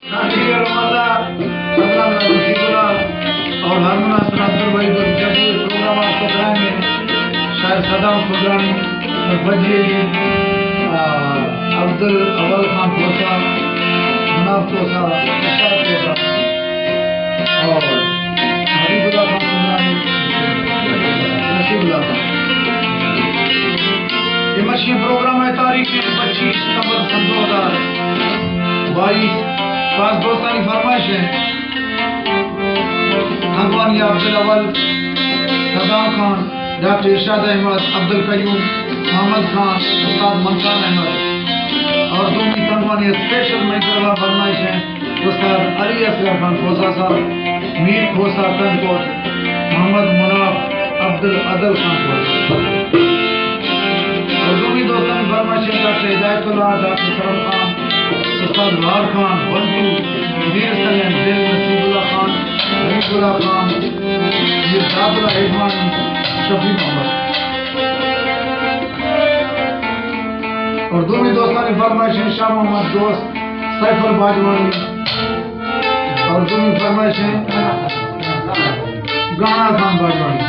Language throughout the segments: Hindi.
शादी का रवाजा सदरा नसीबुल्ला और हारमोना अब्दुल वहीद और जब प्रोग्राम आपको कराएंगे शायद सदाम खुदरानी और बजिए जी अब्दुल अवल खान कोसा मुनाफ कोसा इशाद कोसा और हरीबुल्ला खान खुदरानी नसीबुल्ला खान। ये मशीन प्रोग्राम है तारीख 25 सितंबर सन 2022। खास दोस्तानी फरमाइश है हंगवानी अब्दुल अवल, सदाम खान, डॉक्टर इरशाद अहमद, अब्दुल कयूम, मोहम्मद खान, उस्ताद मनकान अहमद और दूसरी हंगवानी स्पेशल मेंटर फरमाइश है उस्ताद अली असगर खान खोसा साहब, मीर खोसा कंदकोट, मोहम्मद मुनाफ, अब्दुल अदल खान खोसा और दूसरी दोस्तानी फरमाइश है डॉक्टर हिदायतुल्लाह, डॉक्टर सरम खान, उस्ताद लाल खान, बंटू, मीर सलेम, दिल नसीबुल्लाह खान, हरीबुल्लाह खान, मिर्जाबुल्ला इरफान, शफी मोहम्मद और दूसरी दोस्तानी फरमाइश है शाह मोहम्मद दोस्त, सैफुल बाजवानी और दूसरी फरमाइश है गाना खान बाजवानी।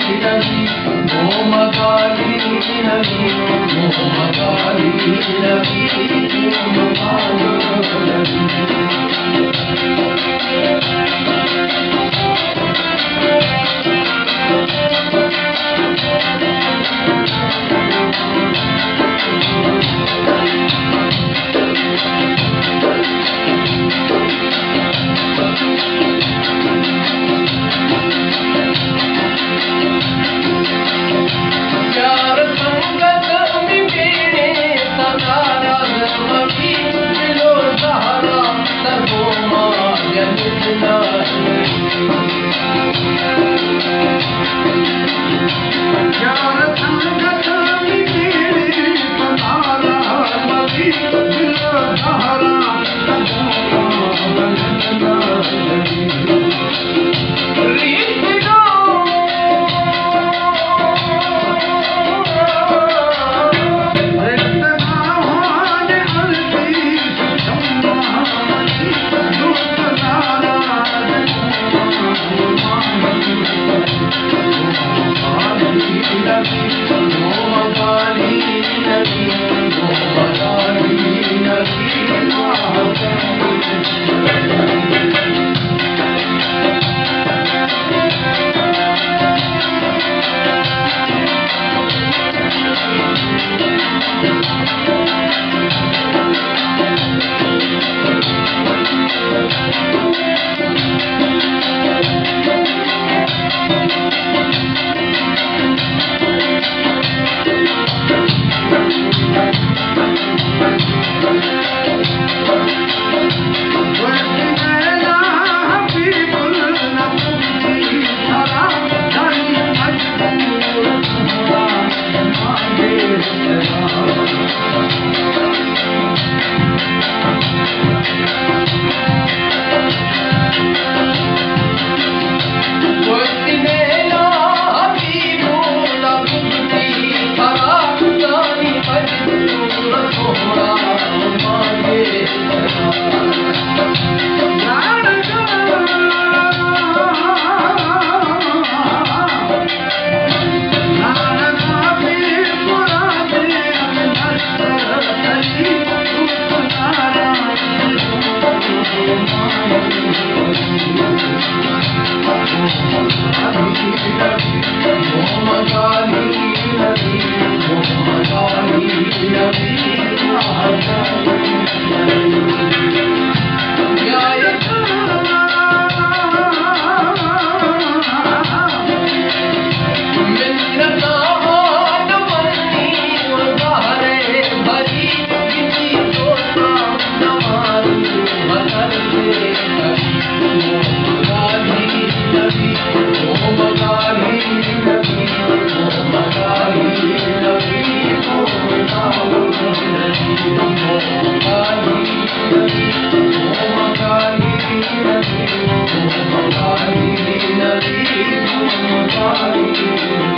Thank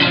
you.